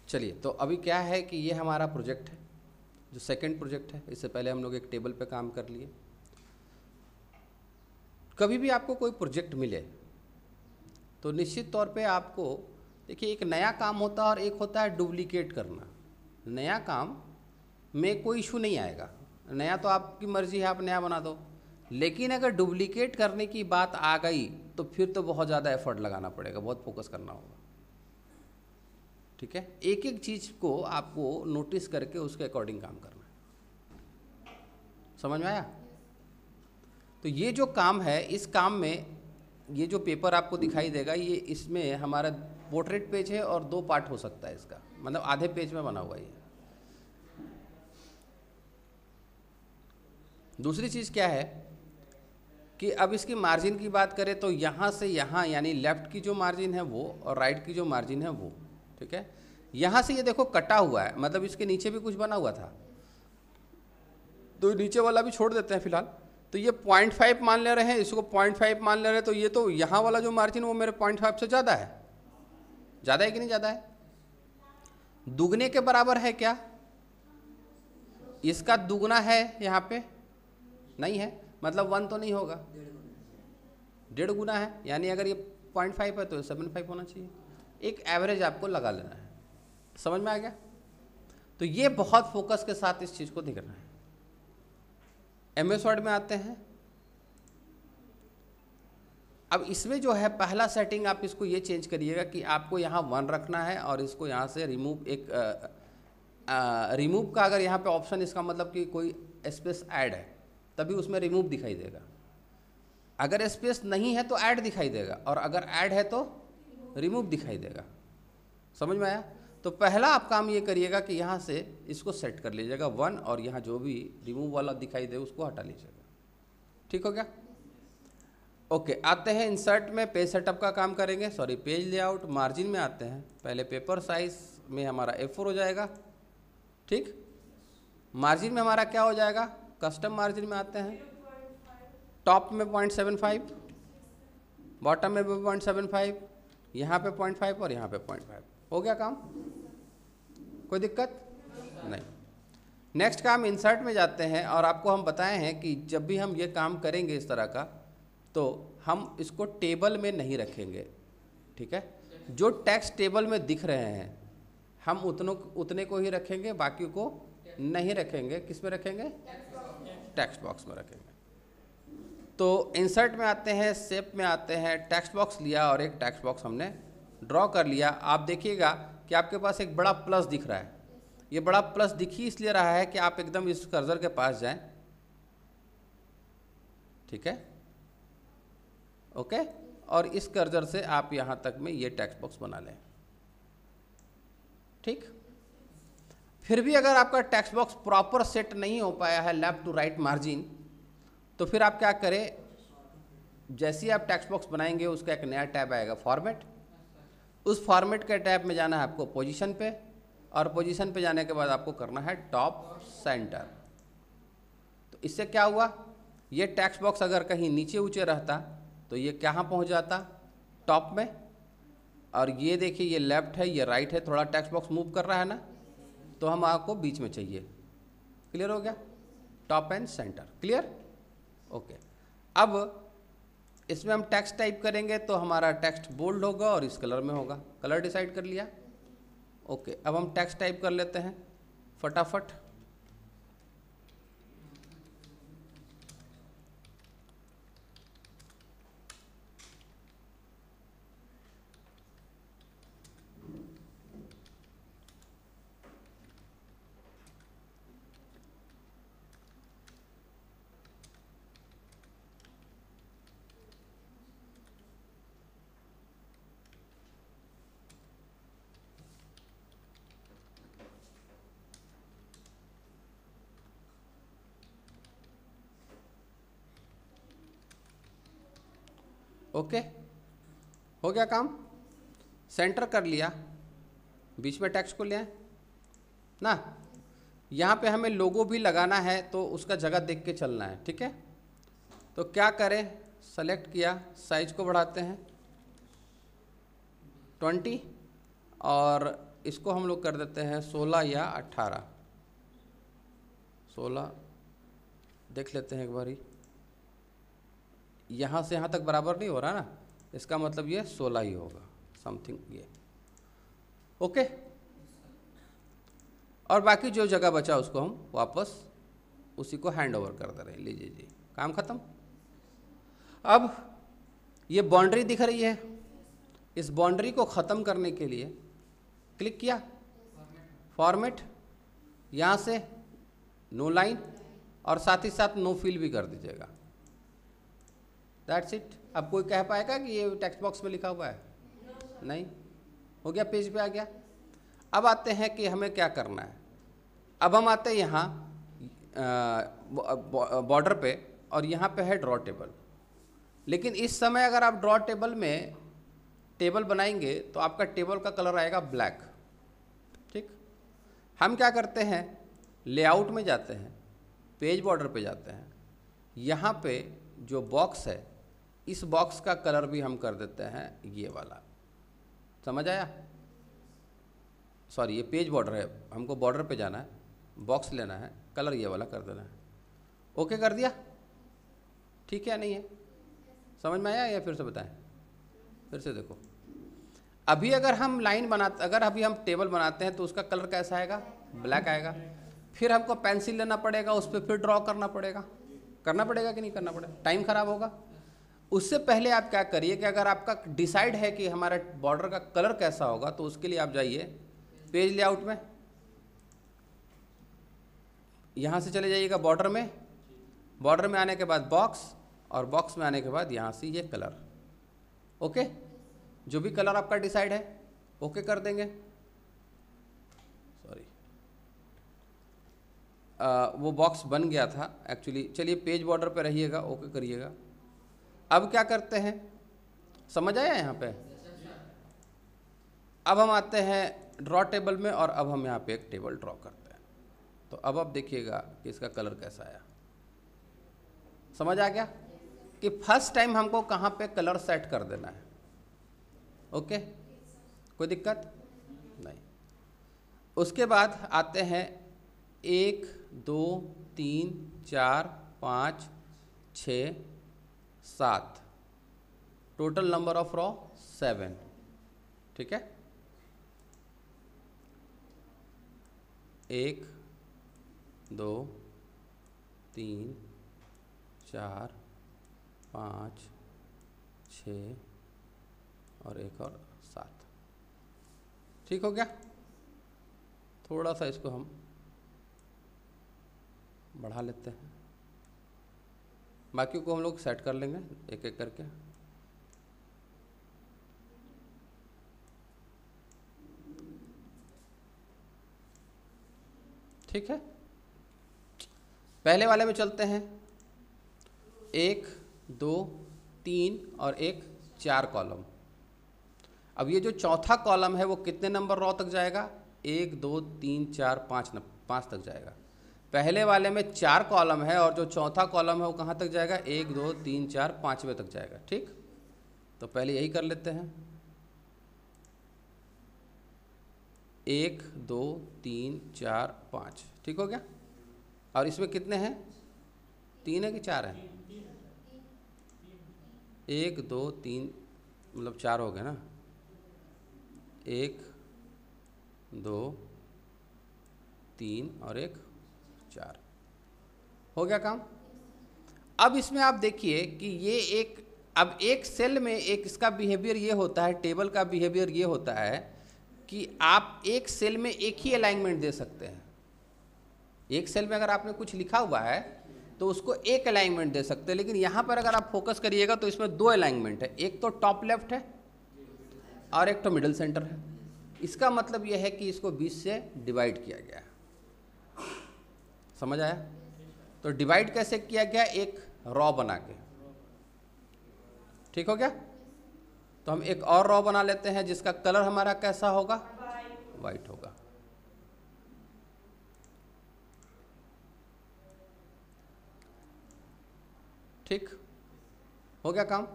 चलिए, तो अभी क्या है कि ये हमारा प्रोजेक्ट है, जो सेकंड प्रोजेक्ट है। इससे पहले हम लोग एक टेबल पे काम कर लिए। कभी भी आपको कोई प्रोजेक्ट मिले तो निश्चित तौर पे आपको देखिए, एक नया काम होता है और एक होता है डुप्लीकेट करना। नया काम में कोई इशू नहीं आएगा, नया तो आपकी मर्जी है, आप नया बना दो। लेकिन अगर डुप्लीकेट करने की बात आ गई तो फिर तो बहुत ज़्यादा एफर्ट लगाना पड़ेगा, बहुत फोकस करना होगा। ठीक है, एक एक चीज़ को आपको नोटिस करके उसके अकॉर्डिंग काम करना है। समझ में आया? तो ये जो काम है, इस काम में ये जो पेपर आपको दिखाई देगा, ये इसमें हमारा पोर्ट्रेट पेज है और 2 पार्ट हो सकता है इसका, मतलब आधे पेज में बना हुआ है। दूसरी चीज़ क्या है कि अब इसकी मार्जिन की बात करें तो यहाँ से यहाँ, यानी लेफ्ट की जो मार्जिन है वो और राइट की जो मार्जिन है वो, ठीक है। यहाँ से ये देखो कटा हुआ है, मतलब इसके नीचे भी कुछ बना हुआ था, तो नीचे वाला भी छोड़ देते हैं फिलहाल। तो ये 0.5 मान ले रहे हैं, इसको 0.5 मान ले रहे हैं, तो ये तो यहाँ वाला जो मार्जिन वो मेरे 0.5 से ज़्यादा है। ज़्यादा है कि नहीं ज़्यादा है? दुगने के बराबर है क्या? इसका दुगना है यहाँ पे? नहीं है, मतलब 1 तो नहीं होगा, 1.5 गुना है। यानी अगर ये 0.5 है तो 7.5 होना चाहिए। एक एवरेज आपको लगा लेना है। समझ में आ गया? तो ये बहुत फोकस के साथ इस चीज़ को देखना है। एमएस वर्ड में आते हैं। अब इसमें जो है पहला सेटिंग आप इसको ये चेंज करिएगा कि आपको यहाँ 1 रखना है और इसको यहाँ से रिमूव, एक रिमूव का अगर यहाँ पे ऑप्शन, इसका मतलब कि कोई स्पेस ऐड है तभी उसमें रिमूव दिखाई देगा। अगर स्पेस नहीं है तो ऐड दिखाई देगा, और अगर ऐड है तो रिमूव दिखाई देगा। समझ में आया? तो पहला आप काम ये करिएगा कि यहाँ से इसको सेट कर लीजिएगा 1, और यहाँ जो भी रिमूव वाला दिखाई दे उसको हटा लीजिएगा। ठीक हो गया? ओके, आते हैं इंसर्ट में, पेज सेटअप का काम करेंगे, सॉरी पेज लेआउट। मार्जिन में आते हैं, पहले पेपर साइज में हमारा A4 हो जाएगा। ठीक, मार्जिन में हमारा क्या हो जाएगा? कस्टम मार्जिन में आते हैं, टॉप में 0.75, बॉटम में भी 0.75, यहाँ पे 0.5 और यहाँ पे 0.5। हो गया काम? कोई दिक्कत नहीं। नेक्स्ट काम इंसर्ट में जाते हैं, और आपको हम बताए हैं कि जब भी हम ये काम करेंगे इस तरह का, तो हम इसको टेबल में नहीं रखेंगे। ठीक है, जो टेक्स्ट टेबल में दिख रहे हैं हम उतने को ही रखेंगे, बाकी को नहीं रखेंगे। किस में रखेंगे? टेक्स्ट बॉक्स में रखेंगे। तो इंसर्ट में आते हैं, शेप में आते हैं, टेक्स्ट बॉक्स लिया और एक टेक्स्ट बॉक्स हमने ड्रॉ कर लिया। आप देखिएगा कि आपके पास एक बड़ा प्लस दिख रहा है। ये बड़ा प्लस दिख ही इसलिए रहा है कि आप एकदम इस कर्सर के पास जाएं। ठीक है, ओके, और इस कर्सर से आप यहाँ तक में ये टेक्स्ट बॉक्स बना लें। ठीक, फिर भी अगर आपका टेक्स्ट बॉक्स प्रॉपर सेट नहीं हो पाया है लेफ्ट टू राइट मार्जिन, तो फिर आप क्या करें, जैसे ही आप टेक्स्ट बॉक्स बनाएंगे उसका एक नया टैब आएगा, फॉर्मेट। उस फॉर्मेट के टैब में जाना है आपको पोजीशन पे, और पोजीशन पे जाने के बाद आपको करना है टॉप सेंटर। तो इससे क्या हुआ, ये टेक्स्ट बॉक्स अगर कहीं नीचे ऊंचे रहता तो ये कहाँ पहुँच जाता? टॉप में। और ये देखिए, ये लेफ्ट है, ये राइट है, थोड़ा टेक्स्ट बॉक्स मूव कर रहा है ना, तो हम आपको बीच में चाहिए। क्लियर हो गया? Top and centre. Clear? Okay. अब इसमें हम टेक्स्ट टाइप करेंगे तो हमारा टेक्स्ट बोल्ड होगा और इस कलर में होगा। कलर डिसाइड कर लिया? ओके, अब हम टेक्स्ट टाइप कर लेते हैं फटाफट। ओके, हो गया काम। सेंटर कर लिया, बीच में टेक्स्ट को ले आए ना। यहाँ पे हमें लोगो भी लगाना है तो उसका जगह देख के चलना है। ठीक है, तो क्या करें, सेलेक्ट किया, साइज को बढ़ाते हैं 20, और इसको हम लोग कर देते हैं 16 या 18। 16 देख लेते हैं एक बारी, यहाँ से यहाँ तक बराबर नहीं हो रहा ना, इसका मतलब ये 16 ही होगा समथिंग ये। ओके, और बाकी जो जगह बचा उसको हम वापस उसी को हैंड ओवर कर दे रहे हैं। लीजिए जी, काम खत्म। अब ये बाउंड्री दिख रही है, इस बाउंड्री को ख़त्म करने के लिए क्लिक किया, फॉर्मेट, यहाँ से नो लाइन और साथ ही साथ नो फिल भी कर दीजिएगा। That's it. अब कोई कह पाएगा कि ये टेक्स्ट बॉक्स में लिखा हुआ है? नहीं, हो गया, पेज पे आ गया। अब आते हैं कि हमें क्या करना है। अब हम आते हैं यहाँ बॉर्डर पे, और यहाँ पे है ड्रॉ टेबल। लेकिन इस समय अगर आप ड्रॉ टेबल में टेबल बनाएंगे तो आपका टेबल का कलर आएगा ब्लैक। ठीक, हम क्या करते हैं, लेआउट में जाते हैं, पेज बॉर्डर पे जाते हैं, यहाँ पे जो बॉक्स है इस बॉक्स का कलर भी हम कर देते हैं ये वाला। समझ आया? सॉरी, ये पेज बॉर्डर है, हमको बॉर्डर पे जाना है, बॉक्स लेना है, कलर ये वाला कर देना है। ओके कर दिया? ठीक है, नहीं है? समझ में आया या फिर से बताएं? फिर से देखो, अभी अगर हम लाइन बनाते, अगर अभी हम टेबल बनाते हैं तो उसका कलर कैसा आएगा? ब्लैक आएगा। फिर हमको पेंसिल लेना पड़ेगा, उस पर फिर ड्रॉ करना पड़ेगा कि नहीं करना पड़ेगा? टाइम खराब होगा। उससे पहले आप क्या करिए कि अगर आपका डिसाइड है कि हमारा बॉर्डर का कलर कैसा होगा, तो उसके लिए आप जाइए पेज लेआउट में, यहाँ से चले जाइएगा बॉर्डर में, बॉर्डर में आने के बाद बॉक्स, और बॉक्स में आने के बाद यहाँ से ये कलर। ओके, जो भी कलर आपका डिसाइड है ओके कर देंगे। सॉरी, वो बॉक्स बन गया था एक्चुअली। चलिए पेज बॉर्डर पे रहिएगा, ओके करिएगा। अब क्या करते हैं, समझ आया यहाँ पे? अब हम आते हैं ड्रॉ टेबल में, और अब हम यहाँ पे एक टेबल ड्रॉ करते हैं। तो अब आप देखिएगा कि इसका कलर कैसा आया। समझ आ गया कि फर्स्ट टाइम हमको कहाँ पे कलर सेट कर देना है। ओके, कोई दिक्कत नहीं। उसके बाद आते हैं 1 2 3 4 5 6 7, टोटल नंबर ऑफ रॉ 7। ठीक है, 1 2 3 4 5 6 और 1 और 7। ठीक हो गया? थोड़ा सा इसको हम बढ़ा लेते हैं, बाकी को हम लोग सेट कर लेंगे एक एक करके। ठीक है, पहले वाले में चलते हैं। 1 2 3 और 1 4 कॉलम। अब ये जो चौथा कॉलम है वो कितने नंबर रॉ तक जाएगा? 1 2 3 4 5 तक जाएगा। पहले वाले में 4 कॉलम है और जो चौथा कॉलम है वो कहाँ तक जाएगा? 1 2 3 4 5वें तक जाएगा। ठीक, तो पहले यही कर लेते हैं। 1 2 3 4 5, ठीक हो गया? और इसमें कितने हैं? 3 है कि 4 है? 1 2 3 मतलब 4 हो गए ना। 1 2 3 और 1 4 हो गया काम। अब इसमें आप देखिए कि ये अब एक सेल में एक इसका बिहेवियर ये होता है, टेबल का बिहेवियर ये होता है कि आप एक सेल में एक ही अलाइनमेंट दे सकते हैं। एक सेल में अगर आपने कुछ लिखा हुआ है तो उसको एक अलाइनमेंट दे सकते हैं, लेकिन यहाँ पर अगर आप फोकस करिएगा तो इसमें 2 अलाइनमेंट है, एक तो टॉप लेफ्ट है और एक तो मिडिल सेंटर है। इसका मतलब यह है कि इसको 20 से डिवाइड किया गया है। समझ आया? तो डिवाइड कैसे किया गया? एक रॉ बना के। ठीक हो गया? तो हम एक और रॉ बना लेते हैं जिसका कलर हमारा कैसा होगा? वाइट होगा। ठीक हो गया काम।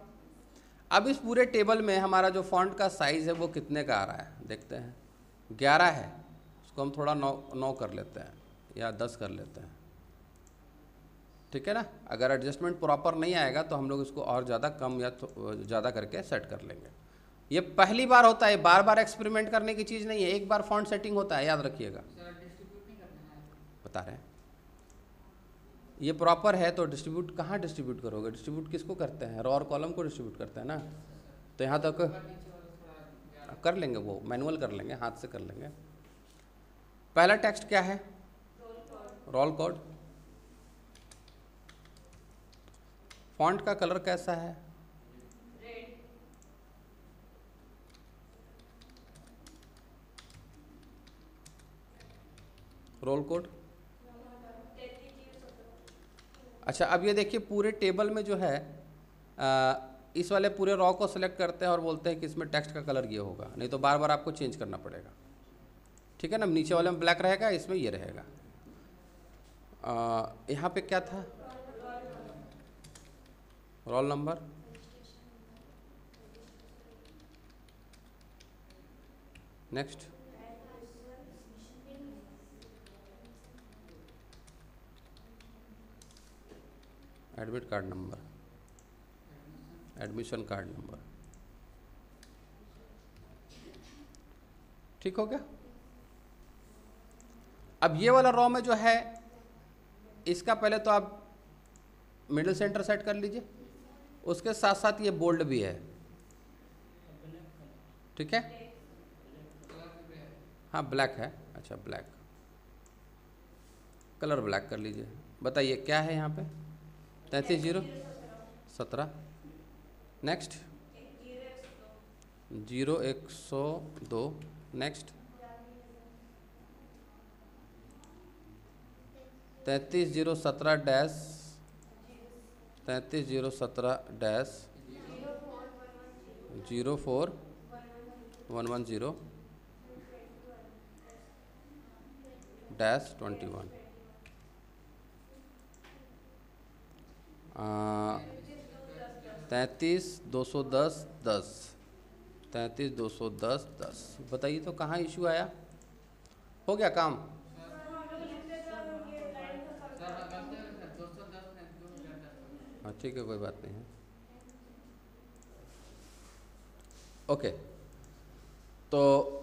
अब इस पूरे टेबल में हमारा जो फॉन्ट का साइज है वो कितने का आ रहा है देखते हैं। 11 है, उसको हम थोड़ा 9 कर लेते हैं या 10 कर लेते हैं, ठीक है ना। अगर एडजस्टमेंट प्रॉपर नहीं आएगा तो हम लोग इसको और ज़्यादा कम या ज़्यादा करके सेट कर लेंगे। ये पहली बार होता है, बार बार एक्सपेरिमेंट करने की चीज़ नहीं है, एक बार फॉन्ट सेटिंग होता है, याद रखिएगा। बता रहे हैं ये प्रॉपर है तो डिस्ट्रीब्यूट कहाँ डिस्ट्रीब्यूट करोगे, डिस्ट्रीब्यूट किसको करते हैं, रो और कॉलम को डिस्ट्रीब्यूट करते हैं ना। तो यहाँ तक कर लेंगे, वो मैनुअल कर लेंगे, हाथ से कर लेंगे। पहला टेक्स्ट क्या है, रोल कोड। फॉन्ट का कलर कैसा है, रोल कोड। अच्छा अब ये देखिए पूरे टेबल में जो है इस वाले पूरे रॉ को सिलेक्ट करते हैं और बोलते हैं कि इसमें टेक्स्ट का कलर ये होगा, नहीं तो बार बार आपको चेंज करना पड़ेगा, ठीक है ना। नीचे वाले में ब्लैक रहेगा, इसमें ये रहेगा। यहाँ पे क्या था, roll number, next admit card number, admission card number, ठीक हो गया। अब ये वाला रॉ में जो है इसका पहले तो आप मिडिल सेंटर सेट कर लीजिए, उसके साथ साथ ये बोल्ड भी है, ठीक है। हाँ ब्लैक है, अच्छा ब्लैक, कलर ब्लैक कर लीजिए। बताइए क्या है यहाँ पे, 33,017, नेक्स्ट 0,102, नेक्स्ट 33,017 डैश 04110 डैश 21, 33,210 33,210। बताइए तो कहाँ इशू आया, हो गया काम। हाँ ठीक है, कोई बात नहीं है, ओके। तो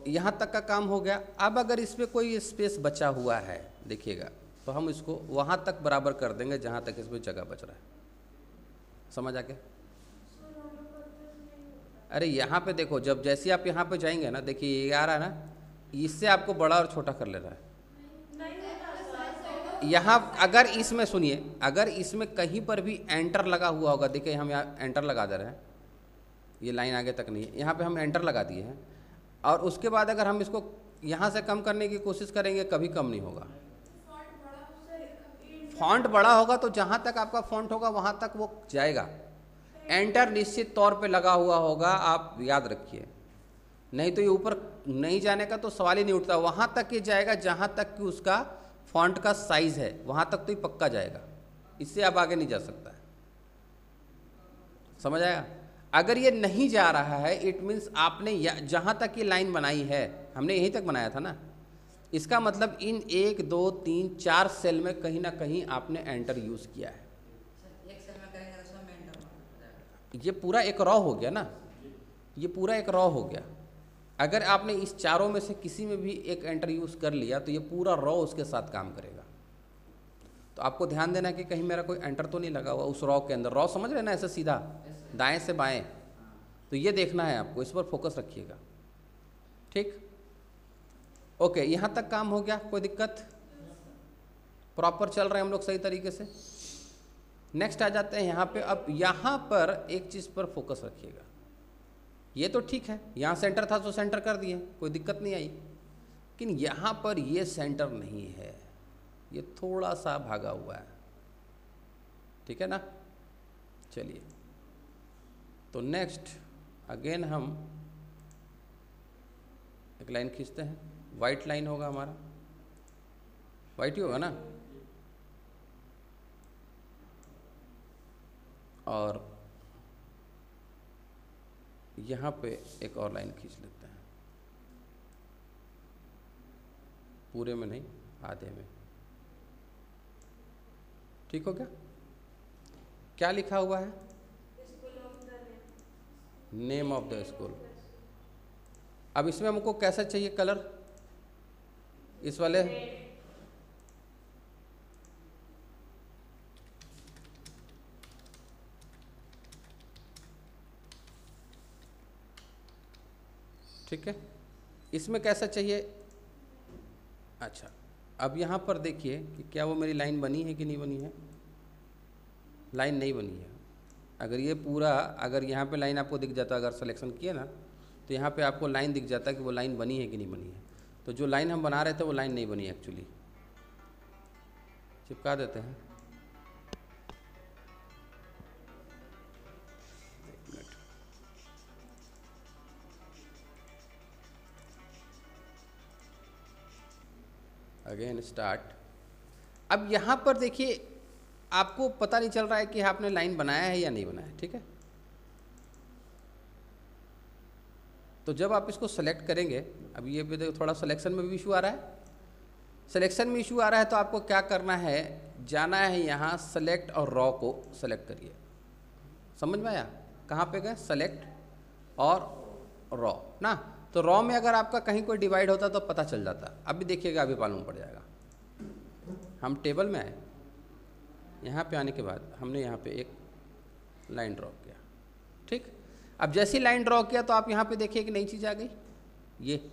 यहाँ तक का काम हो गया। अब अगर इसमें कोई स्पेस बचा हुआ है देखिएगा, तो हम इसको वहाँ तक बराबर कर देंगे जहाँ तक इसमें जगह बच रहा है, समझ आ गया। अरे यहाँ पे देखो, जब जैसे आप यहाँ पे जाएंगे ना, देखिए ये आ रहा है ना, इससे आपको बड़ा और छोटा कर ले रहा है। यहाँ अगर इसमें सुनिए, अगर इसमें कहीं पर भी एंटर लगा हुआ होगा, देखिए हम यहाँ एंटर लगा दे रहे हैं, ये लाइन आगे तक नहीं है, यहाँ पे हम एंटर लगा दिए हैं, और उसके बाद अगर हम इसको यहाँ से कम करने की कोशिश करेंगे कभी कम नहीं होगा। फॉन्ट बड़ा होगा तो जहाँ तक आपका फॉन्ट होगा वहाँ तक वो जाएगा। एंटर निश्चित तौर पे लगा हुआ होगा, आप याद रखिए, नहीं तो ये ऊपर नहीं जाने का तो सवाल ही नहीं उठता। वहाँ तक ये जाएगा जहाँ तक कि उसका फॉन्ट का साइज है, वहाँ तक तो ये पक्का जाएगा, इससे अब आगे नहीं जा सकता है, समझ आया। अगर ये नहीं जा रहा है इट मीन्स आपने जहाँ तक ये लाइन बनाई है, हमने यहीं तक बनाया था ना, इसका मतलब इन 1 2 3 4 सेल में कहीं ना कहीं आपने एंटर यूज़ किया है। एक सेल में करेंगे तो उसमें एंटर हो जाएगा। ये पूरा एक रॉ हो गया ना, ये पूरा एक रॉ हो गया। अगर आपने इस चारों में से किसी में भी एक एंटर यूज़ कर लिया तो ये पूरा रॉ उसके साथ काम करेगा। तो आपको ध्यान देना कि कहीं मेरा कोई एंटर तो नहीं लगा हुआ उस रॉ के अंदर। रॉ समझ रहे ना, ऐसे सीधा दाएं से बाएं, तो ये देखना है आपको, इस पर फोकस रखिएगा, ठीक। ओके, यहाँ तक काम हो गया, कोई दिक्कत, प्रॉपर चल रहे हैं हम लोग सही तरीके से। नेक्स्ट आ जाते हैं यहाँ पे। अब यहाँ पर एक चीज़ पर फोकस रखिएगा, ये तो ठीक है, यहाँ सेंटर था तो सेंटर कर दिए, कोई दिक्कत नहीं आई, लेकिन यहाँ पर ये सेंटर नहीं है, ये थोड़ा सा भागा हुआ है, ठीक है ना। चलिए, तो नेक्स्ट अगेन हम एक लाइन खींचते हैं, वाइट लाइन होगा हमारा, वाइट ही होगा ना, और यहाँ पे एक और लाइन खींच लेते हैं, पूरे में नहीं, आधे में। ठीक हो गया? क्या लिखा हुआ है? Name of the school. अब इसमें हमको कैसा चाहिए कलर? इस वाले ठीक है, इसमें कैसा चाहिए? अच्छा, अब यहाँ पर देखिए कि क्या वो मेरी लाइन बनी है कि नहीं बनी है? लाइन नहीं बनी है। अगर ये पूरा, अगर यहाँ पे लाइन आपको दिख जाता, अगर सिलेक्शन किए ना तो यहाँ पे आपको लाइन दिख जाता कि वो लाइन बनी है कि नहीं बनी है। तो जो लाइन हम बना रहे थे वो लाइन नहीं बनी एक्चुअली। चिपका देते हैं। एक मिनट, अगेन स्टार्ट। अब यहाँ पर देखिए आपको पता नहीं चल रहा है कि आपने लाइन बनाया है या नहीं बनाया। ठीक है, तो जब आप इसको सेलेक्ट करेंगे, अब ये भी देखो थोड़ा सिलेक्शन में भी इशू आ रहा है। सिलेक्शन में इशू आ रहा है तो आपको क्या करना है, जाना है यहाँ सेलेक्ट और रॉ को सेलेक्ट करिए। समझ में आया? कहाँ पे गए? सेलेक्ट और रॉ ना। तो रॉ में अगर आपका कहीं कोई डिवाइड होता तो पता चल जाता। अभी देखिएगा, अभी मालूम पड़ जाएगा। हम टेबल में आए, यहाँ पे आने के बाद हमने यहाँ पे एक लाइन ड्रॉ किया। ठीक, अब जैसी लाइन ड्रॉ किया तो आप यहाँ पे देखिए कि नई चीज़ आ गई। ये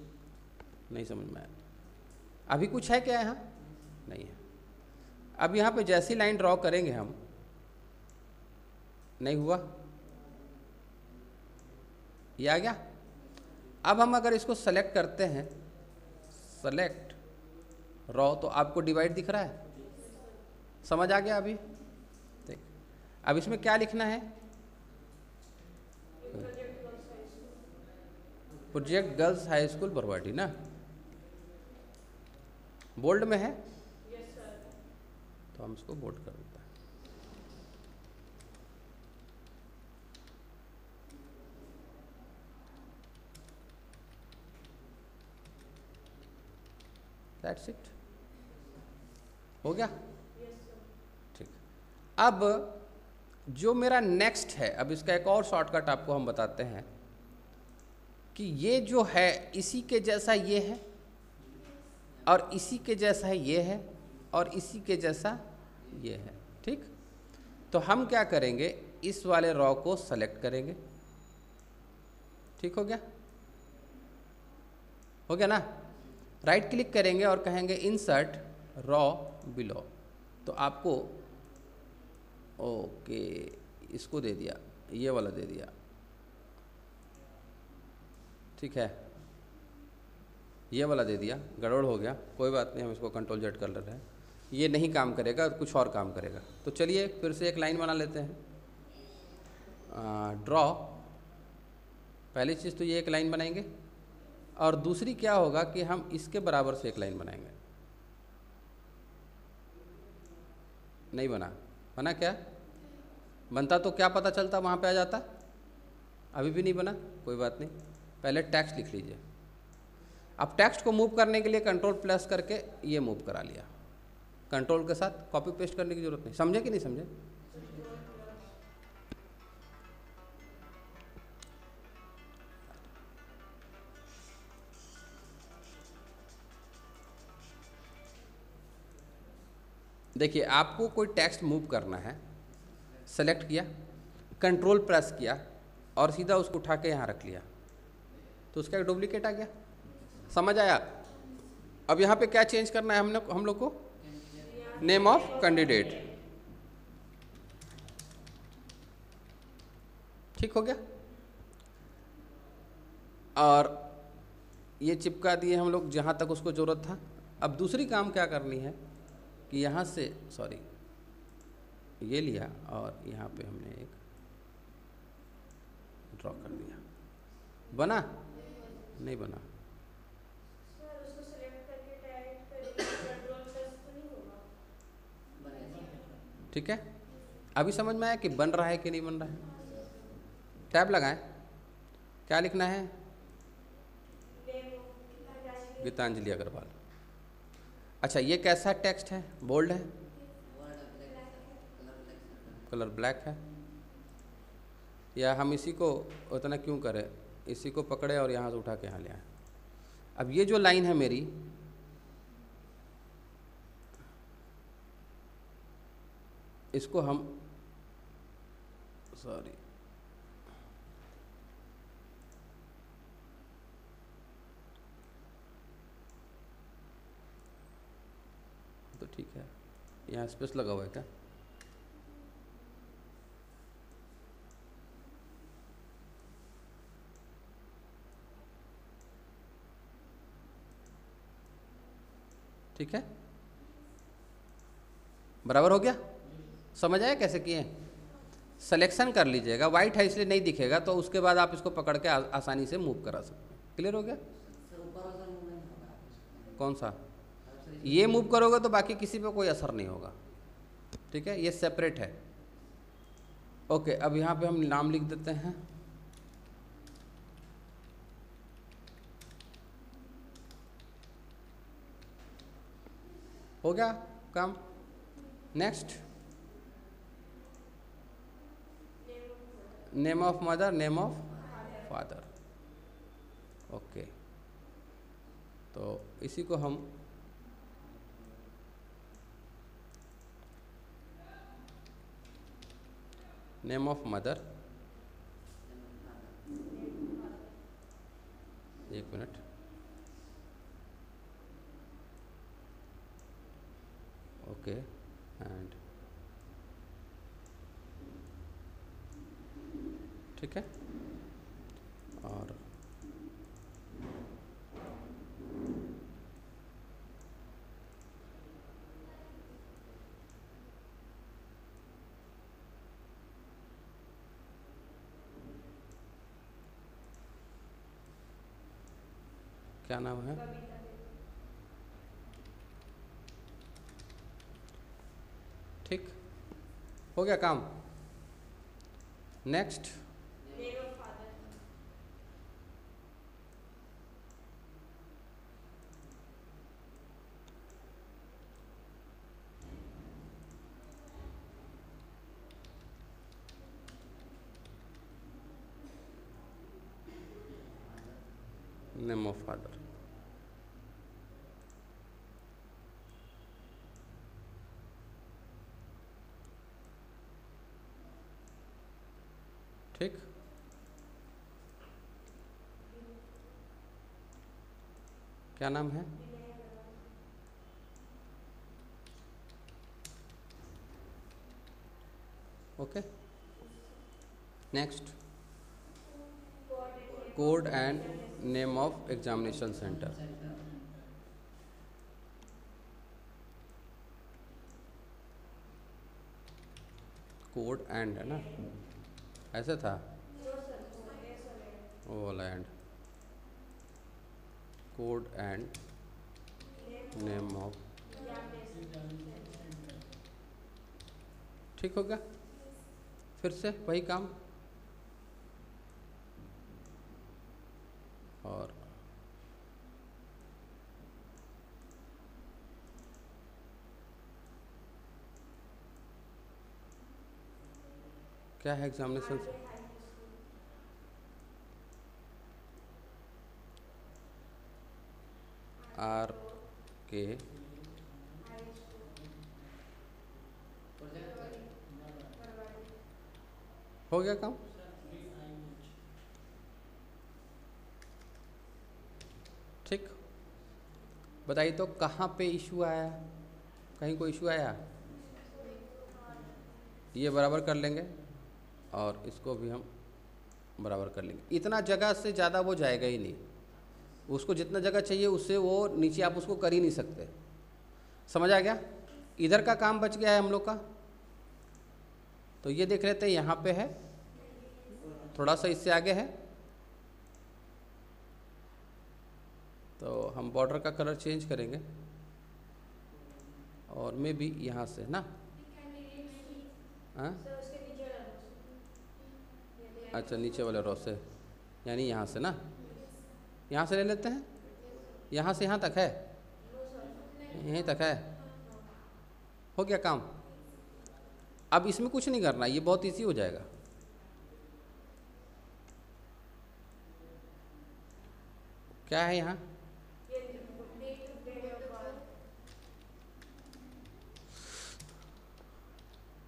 नहीं समझ में आया। अभी कुछ है क्या यहाँ? नहीं है। अब यहाँ पे जैसी लाइन ड्रॉ करेंगे हम, नहीं हुआ, ये आ गया। अब हम अगर इसको सेलेक्ट करते हैं, सेलेक्ट रॉ, तो आपको डिवाइड दिख रहा है। समझ आ गया? अभी देख, अब इसमें क्या लिखना है? Project girls high school Barwadi ना, बोल्ड में है। तो हम इसको बोल्ड कर देते हैं। दैट्स इट, हो गया। ठीक, अब जो मेरा नेक्स्ट है, अब इसका एक और शॉर्टकट आपको हम बताते हैं कि ये जो है इसी के जैसा ये है, और इसी के जैसा है ये है, और इसी के जैसा ये है। ठीक, तो हम क्या करेंगे, इस वाले रॉ को सेलेक्ट करेंगे। ठीक हो गया? हो गया ना? राइट क्लिक करेंगे और कहेंगे इंसर्ट रॉ बिलो। तो आपको ओके इसको दे दिया, ये वाला दे दिया। ठीक है, ये वाला दे दिया, गड़बड़ हो गया, कोई बात नहीं, हम इसको कंट्रोल जेड कर ले रहे हैं। ये नहीं काम करेगा, कुछ और काम करेगा। तो चलिए फिर से एक लाइन बना लेते हैं। ड्रॉ, पहली चीज़ तो ये एक लाइन बनाएंगे, और दूसरी क्या होगा कि हम इसके बराबर से एक लाइन बनाएंगे। नहीं बना, बना क्या? बनता तो क्या पता चलता, वहाँ पे आ जाता। अभी भी नहीं बना, कोई बात नहीं, पहले टेक्स्ट लिख लीजिए। अब टेक्स्ट को मूव करने के लिए कंट्रोल प्लस करके ये मूव करा लिया। कंट्रोल के साथ कॉपी पेस्ट करने की जरूरत नहीं। समझे कि नहीं समझे? देखिए, आपको कोई टेक्स्ट मूव करना है, सेलेक्ट किया, कंट्रोल प्रेस किया और सीधा उसको उठा के यहाँ रख लिया, तो उसका एक डुप्लीकेट आ गया। समझ आया? अब यहाँ पे क्या चेंज करना है हम लोग को? Name of candidate. ठीक हो गया? और ये चिपका दिए हम लोग जहाँ तक उसको ज़रूरत था। अब दूसरी काम क्या करनी है कि यहाँ से, सॉरी, ये लिया और यहाँ पे हमने एक ड्रॉ कर दिया। बना? नहीं बना। ठीक है, अभी समझ में आया कि बन रहा है कि नहीं बन रहा है? टैब लगाएं, क्या लिखना है? गीतांजलि अग्रवाल। अच्छा, ये कैसा टेक्स्ट है? बोल्ड है, word black, colour black. Colour black है, या हम इसी को उतना क्यों करें, इसी को पकड़े और यहाँ से उठा के यहाँ ले आए। अब ये जो लाइन है मेरी, इसको हम, सॉरी, तो ठीक है, यहाँ स्पेस लगा हुआ है क्या? ठीक है, बराबर हो गया? समझ आया कैसे किए? सिलेक्शन कर लीजिएगा, वाइट है इसलिए नहीं दिखेगा, तो उसके बाद आप इसको पकड़ के आसानी से मूव करा सकते हैं। क्लियर हो गया? सर ऊपर और सर मूव नहीं होगा। कौन सा? सर ये मूव करोगे तो बाकी किसी पे कोई असर नहीं होगा। ठीक है, ये सेपरेट है। ओके, अब यहाँ पे हम नाम लिख देते हैं, हो गया काम। Next, name of mother, name of father. Okay, तो इसी को हम नेम ऑफ मदर, एक मिनट, ओके, एंड ठीक है, और क्या नाम है? ठीक, हो गया काम। Next, name of father. ठीक, क्या नाम है? Okay, next, code and name of examination centre. Code and है ना, ऐसे था वो वाला and, code and name of, ठीक हो गया? फिर से वही काम, और क्या है एग्जामिनेशन से? आर के हो गया काम। ठीक, बताइए तो कहाँ पे इशू आया? कहीं कोई इशू आया? ये बराबर कर लेंगे और इसको भी हम बराबर कर लेंगे। इतना जगह से ज़्यादा वो जाएगा ही नहीं, उसको जितना जगह चाहिए उससे वो नीचे आप उसको कर ही नहीं सकते। समझ आ गया? इधर का काम बच गया है हम लोग का, तो ये देख लेते हैं, यहाँ पे है, थोड़ा सा इससे आगे है, तो हम बॉर्डर का कलर चेंज करेंगे और मे भी यहाँ से ना, हाँ अच्छा, नीचे वाले रो से, यानी यहाँ से ना, यहाँ से ले लेते हैं, यहाँ से यहाँ तक है, यहीं तक है, हो गया काम। अब इसमें कुछ नहीं करना, ये बहुत इजी हो जाएगा। क्या है यहाँ,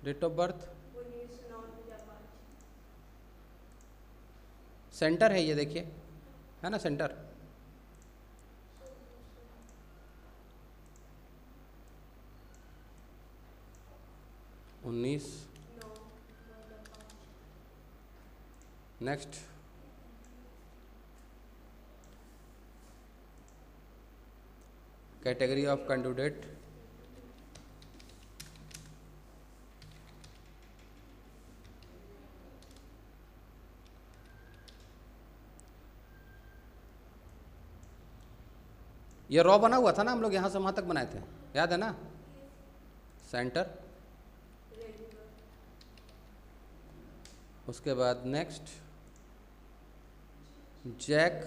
डेट ऑफ बर्थ, सेंटर है ये, देखिए है ना सेंटर। उन्नीस, नेक्स्ट, कैटेगरी ऑफ कैंडिडेट, ये रॉ बना हुआ था ना, हम लोग यहाँ से वहाँ तक बनाए थे, याद है ना, सेंटर। उसके बाद next, JAC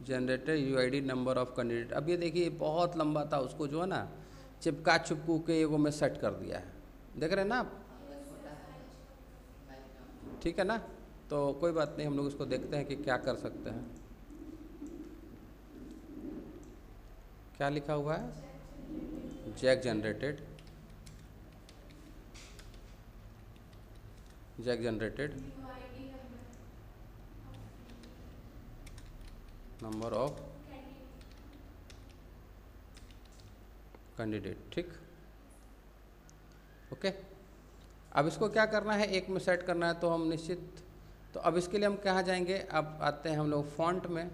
generator UID number of candidate. अब ये देखिए बहुत लंबा था, उसको जो है ना चिपका चिपकू के एगो में सेट कर दिया है, देख रहे हैं ना आप, ठीक है ना। तो कोई बात नहीं, हम लोग इसको देखते हैं कि क्या कर सकते हैं। क्या लिखा हुआ है, JAC generated, JAC generated number of candidate, ठीक, ओके। अब इसको क्या करना है, एक में सेट करना है, तो हम निश्चित, तो अब इसके लिए हम कहाँ जाएंगे, अब आते हैं हम लोग फॉन्ट में,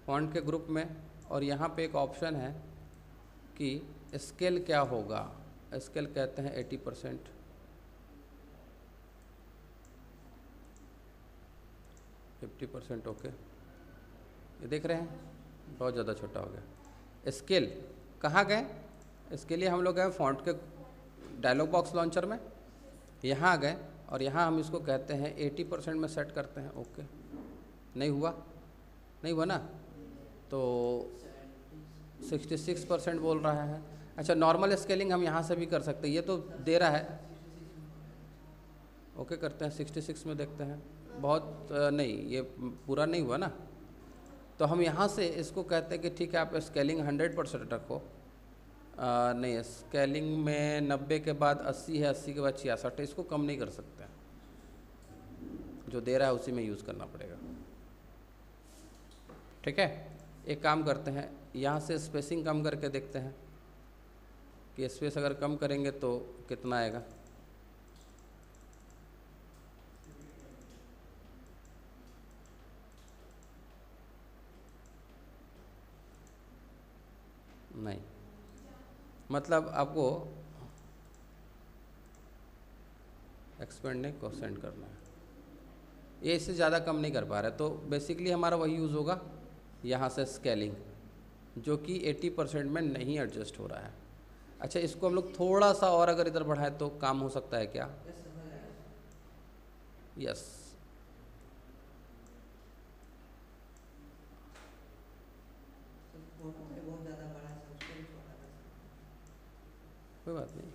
फॉन्ट के ग्रुप में, और यहाँ पे एक ऑप्शन है कि स्केल क्या होगा, स्केल कहते हैं 80%, ओके, ये देख रहे हैं बहुत ज़्यादा छोटा हो गया। स्केल कहाँ गए, इसके लिए हम लोग गए फॉन्ट के डायलॉग बॉक्स लॉन्चर में, यहाँ आ गए और यहाँ हम इसको कहते हैं 80% में सेट करते हैं, ओके। नहीं हुआ, नहीं हुआ ना, तो 66% बोल रहा है। अच्छा, नॉर्मल स्केलिंग हम यहाँ से भी कर सकते हैं, ये तो दे रहा है, ओके करते हैं 66 में, देखते हैं, बहुत नहीं, ये पूरा नहीं हुआ ना, तो हम यहाँ से इसको कहते हैं कि ठीक है आप स्केलिंग 100% रखो, नहीं स्केलिंग में 90 के बाद 80 है, 80 के बाद 66 है, इसको कम नहीं कर सकते, जो दे रहा है उसी में यूज़ करना पड़ेगा, ठीक है। एक काम करते हैं, यहाँ से स्पेसिंग कम करके देखते हैं कि स्पेस अगर कम करेंगे तो कितना आएगा। नहीं, मतलब आपको एक्सपेंड नहीं कोसेंट करना है, ये इससे ज़्यादा कम नहीं कर पा रहा है, तो बेसिकली हमारा वही यूज़ होगा यहाँ से स्केलिंग, जो कि 80% में नहीं एडजस्ट हो रहा है। अच्छा, इसको हम लोग थोड़ा सा और अगर इधर बढ़ाए तो काम हो सकता है क्या, यस, कोई बात नहीं,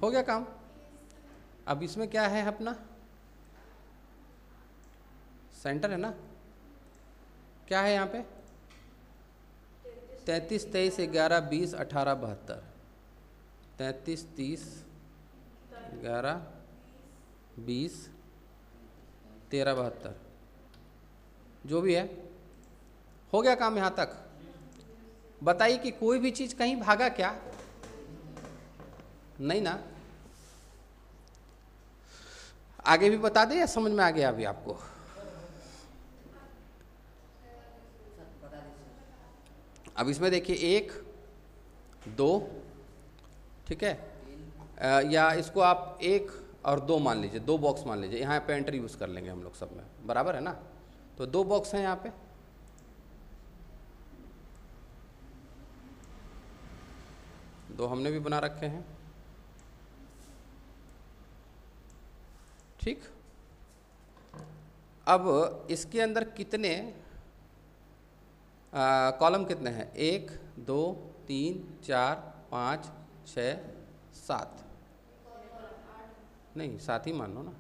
हो गया काम। अब इसमें क्या है अपना सेंटर है ना, क्या है यहाँ पे 33, 23, 11, 20, 18, 72, 33, 30, 11, 20, 13, 72, जो भी है, हो गया काम यहाँ तक। बताइए कि कोई भी चीज़ कहीं भागा क्या, नहीं ना, आगे भी बता दें या समझ में आ गया अभी आपको, अब इसमें देखिए 1, 2, ठीक है, या इसको आप 1 और 2 मान लीजिए, 2 बॉक्स मान लीजिए, यहाँ पे एंटर यूज़ कर लेंगे हम लोग सब में, बराबर है ना, तो 2 बॉक्स हैं यहाँ पे, दो हमने भी बना रखे हैं, ठीक। अब इसके अंदर कितने कॉलम कितने हैं? 1 2 3 4 5 6 7, नहीं 7 ही मान लो ना।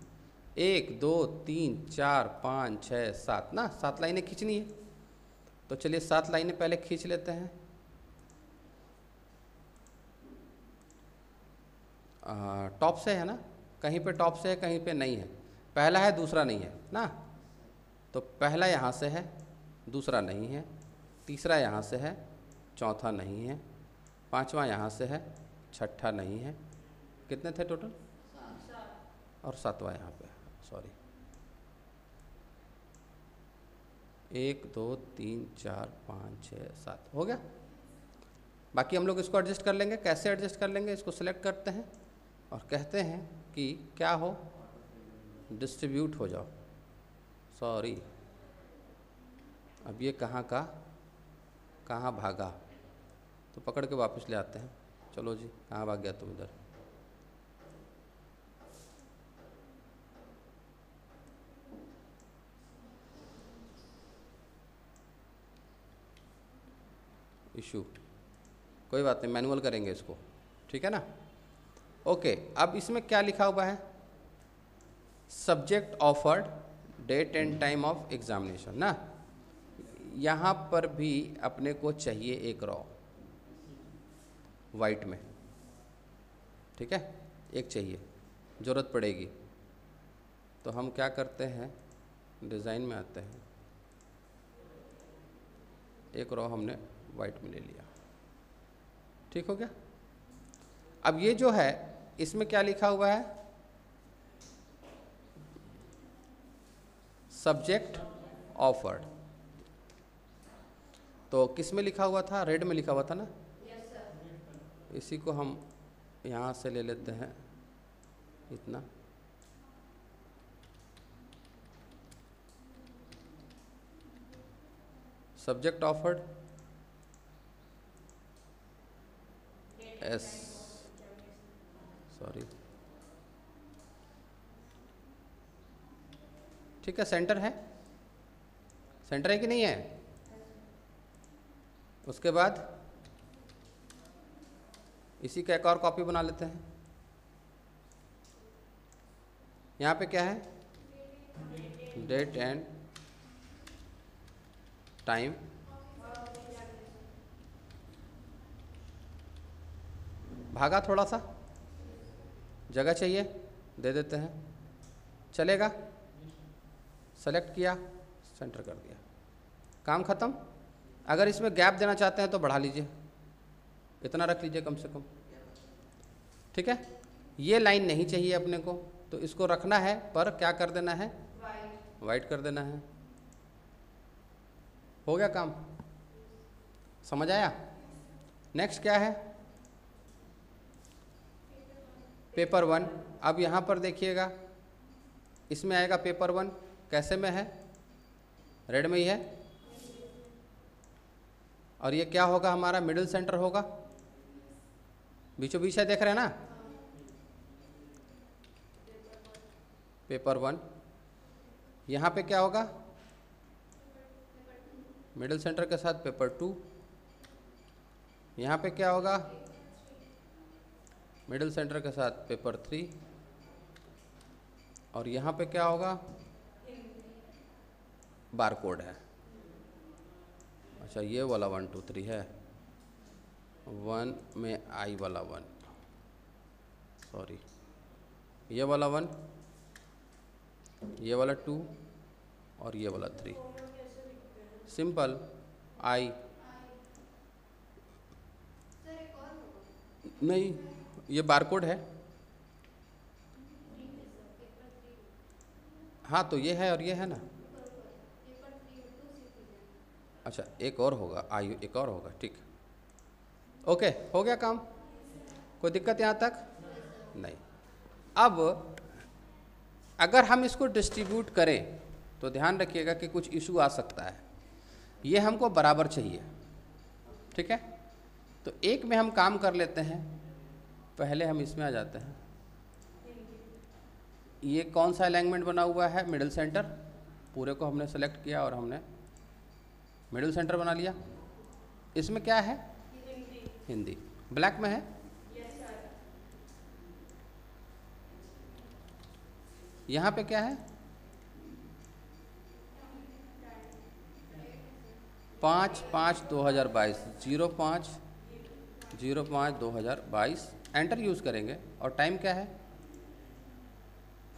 1 2 3 4 5 6 7 ना, 7 लाइनें खींचनी है। तो चलिए 7 लाइनें पहले खींच लेते हैं। टॉप से है ना, कहीं पे टॉप से है कहीं पे नहीं है। पहला है दूसरा नहीं है ना, तो पहला यहाँ से है दूसरा नहीं है, तीसरा यहाँ से है चौथा नहीं है, पांचवा यहाँ से है छठा नहीं है। कितने थे टोटल? और सातवां यहाँ पे, सॉरी 1 2 3 4 5 6 7 हो गया। बाकी हम लोग इसको एडजस्ट कर लेंगे। कैसे एडजस्ट कर लेंगे? इसको सिलेक्ट करते हैं और कहते हैं कि क्या हो, डिस्ट्रीब्यूट हो जाओ। सॉरी, अब ये कहाँ का कहाँ भागा, तो पकड़ के वापस ले आते हैं। चलो जी, कहाँ भाग गया तुम इधर? इशू, कोई बात नहीं, मैनुअल करेंगे इसको, ठीक है ना। ओके, अब इसमें क्या लिखा हुआ है? Subject offered, date and time of examination ना। यहाँ पर भी अपने को चाहिए एक रॉ वाइट में, ठीक है, एक चाहिए, ज़रूरत पड़ेगी। तो हम क्या करते हैं, डिज़ाइन में आते हैं, एक रॉ हमने वाइट में ले लिया, ठीक हो गया। अब ये जो है इसमें क्या लिखा हुआ है? Subject offered. तो किस में लिखा हुआ था? रेड में लिखा हुआ था ना। Yes sir. इसी को हम यहाँ से ले लेते हैं इतना, सब्जेक्ट ऑफर्ड एस, सॉरी, ठीक है। सेंटर है, सेंटर है कि नहीं है? उसके बाद इसी का एक और कॉपी बना लेते हैं। यहाँ पे क्या है? डेट एंड टाइम, भागा थोड़ा सा, जगह चाहिए, दे देते हैं, चलेगा। सेलेक्ट किया, सेंटर कर दिया, काम ख़त्म। अगर इसमें गैप देना चाहते हैं तो बढ़ा लीजिए, इतना रख लीजिए कम से कम, ठीक है। ये लाइन नहीं चाहिए अपने को, तो इसको रखना है, पर क्या कर देना है? वाइट कर देना है। हो गया काम, समझ आया? नेक्स्ट क्या है? पेपर 1। अब यहाँ पर देखिएगा, इसमें आएगा पेपर 1, कैसे में है? रेड में ही है। और ये क्या होगा हमारा? मिडिल सेंटर होगा, बीचों बीच है, देख रहे हैं ना। पेपर 1, यहाँ पे क्या होगा? मिडिल सेंटर के साथ पेपर 2। यहाँ पे क्या होगा? मिडिल सेंटर के साथ पेपर 3। और यहाँ पे क्या होगा? बार कोड है। अच्छा, ये वाला 1 2 3 है, 1 में आई वाला 1, सॉरी, ये वाला 1, ये वाला 2 और ये वाला 3। सिंपल आई, नहीं ये बारकोड है। हाँ तो ये है और ये है ना। अच्छा एक और होगा, आई एक और होगा, ठीक। ओके, हो गया काम, कोई दिक्कत यहाँ तक नहीं। अब अगर हम इसको डिस्ट्रीब्यूट करें तो ध्यान रखिएगा कि कुछ इशू आ सकता है। ये हमको बराबर चाहिए, ठीक है। तो एक में हम काम कर लेते हैं, पहले हम इसमें आ जाते हैं। ये कौन सा अलाइनमेंट बना हुआ है? Middle centre. पूरे को हमने सेलेक्ट किया और हमने मिडिल सेंटर बना लिया। इसमें क्या है? हिंदी। ब्लैक में है? यहाँ पे क्या है? 5/5/2022, 05/05/2022 एंटर यूज़ करेंगे। और टाइम क्या है?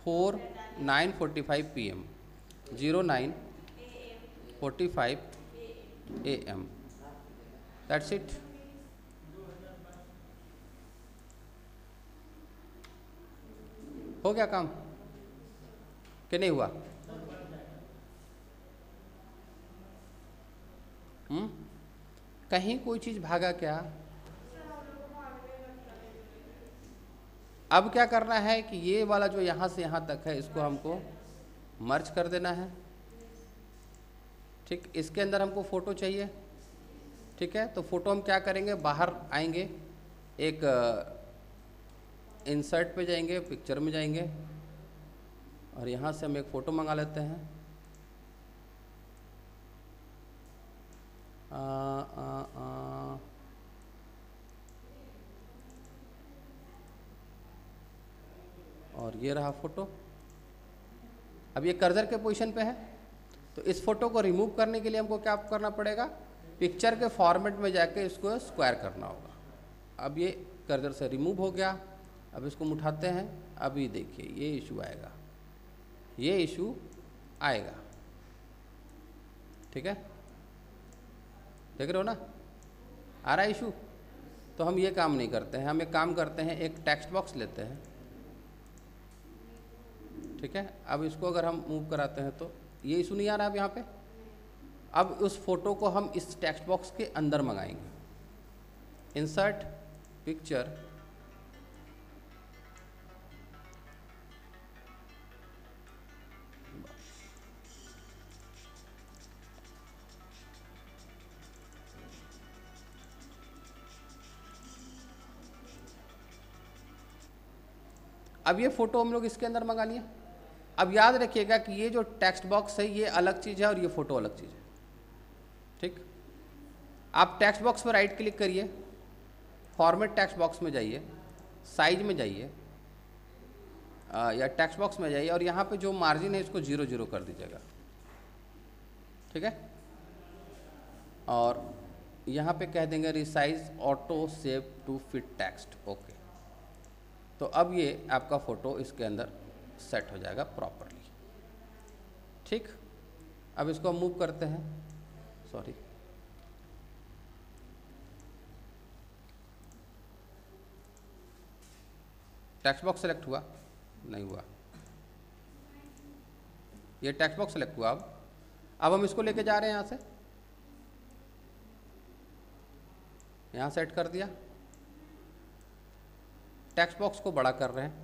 9:45 PM, 09:45 AM। That's it. हो गया काम कि नहीं हुआ? कहीं कोई चीज़ भागा क्या? अब क्या करना है कि ये वाला जो यहाँ से यहाँ तक है इसको हमको मर्ज कर देना है। ठीक, इसके अंदर हमको फ़ोटो चाहिए। ठीक है, तो फ़ोटो हम क्या करेंगे, बाहर आएंगे, एक इंसर्ट पे जाएंगे, पिक्चर में जाएंगे और यहाँ से हम एक फ़ोटो मंगा लेते हैं। और ये रहा फ़ोटो। अब ये कर्सर के पोजीशन पे है, तो इस फ़ोटो को रिमूव करने के लिए हमको क्या करना पड़ेगा? पिक्चर के फॉर्मेट में जाके इसको स्क्वायर करना होगा। अब ये कर्सर से रिमूव हो गया। अब इसको हम उठाते हैं। अभी देखिए ये इशू आएगा, ये इशू आएगा। ठीक है, देख रहे हो ना, आ रहा है इशू। तो हम ये काम नहीं करते हैं, हम एक काम करते हैं, एक टेक्स्ट बॉक्स लेते हैं। ठीक है, अब इसको अगर हम मूव कराते हैं तो ये इशू नहीं आ रहा है अब यहाँ पे। अब उस फोटो को हम इस टेक्स्ट बॉक्स के अंदर मंगाएंगे। इंसर्ट पिक्चर, अब ये फ़ोटो हम लोग इसके अंदर मंगा लिया। अब याद रखिएगा कि ये जो टेक्स्ट बॉक्स है ये अलग चीज़ है और ये फ़ोटो अलग चीज़ है। ठीक, आप टेक्स्ट बॉक्स पर राइट क्लिक करिए, फॉर्मेट टेक्स्ट बॉक्स में जाइए, साइज में जाइए, या टेक्स्ट बॉक्स में जाइए और यहाँ पे जो मार्जिन है इसको 0 कर दीजिएगा। ठीक है, और यहाँ पे कह देंगे resize auto save to fit text. Okay, तो अब ये आपका फ़ोटो इसके अंदर सेट हो जाएगा प्रॉपरली। ठीक, अब इसको हम मूव करते हैं। सॉरी, टेक्स्ट बॉक्स सेलेक्ट हुआ? नहीं हुआ। ये टेक्स्ट बॉक्स सेलेक्ट हुआ। अब हम इसको लेके जा रहे हैं, यहाँ से यहाँ सेट कर दिया। टेक्स्ट बॉक्स को बड़ा कर रहे हैं।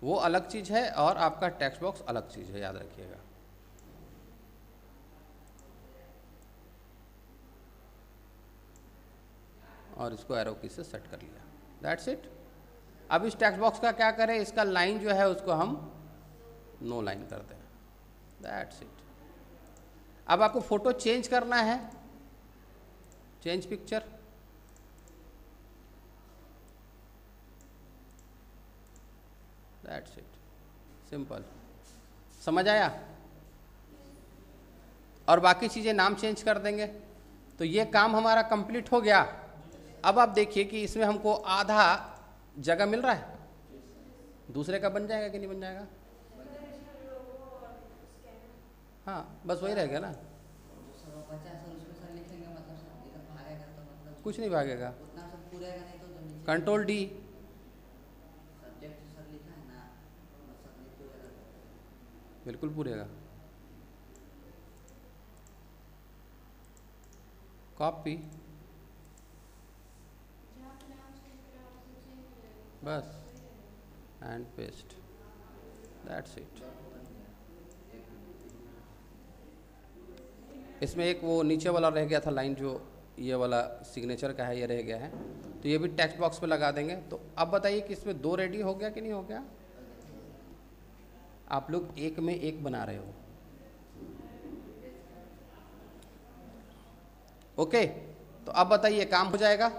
वो अलग चीज़ है और आपका टेक्स्ट बॉक्स अलग चीज़ है, याद रखिएगा। और इसको एरो की से सेट कर लिया। That's it. अब इस टेक्स्ट बॉक्स का क्या करें, इसका लाइन जो है उसको हम नो लाइन कर दें। That's it. अब आपको फ़ोटो चेंज करना है, change picture. That's it, simple. समझ आया? और बाकी चीज़ें नाम चेंज कर देंगे। तो ये काम हमारा कंप्लीट हो गया। अब आप देखिए कि इसमें हमको आधा जगह मिल रहा है, दूसरे का बन जाएगा कि नहीं बन जाएगा? हाँ, बस वही रहेगा ना, कुछ नहीं भागेगा। कंट्रोल डी, बिल्कुल पूरेगा। कॉपी, बस, एंड पेस्ट। That's it. इसमें एक वो नीचे वाला रह गया था लाइन, जो ये वाला सिग्नेचर का है, ये रह गया है, तो ये भी टेक्स्ट बॉक्स पे लगा देंगे। तो अब बताइए कि इसमें 2 रेडी हो गया कि नहीं हो गया? आप लोग एक में एक बना रहे हो। ओके, तो अब बताइए काम हो जाएगा?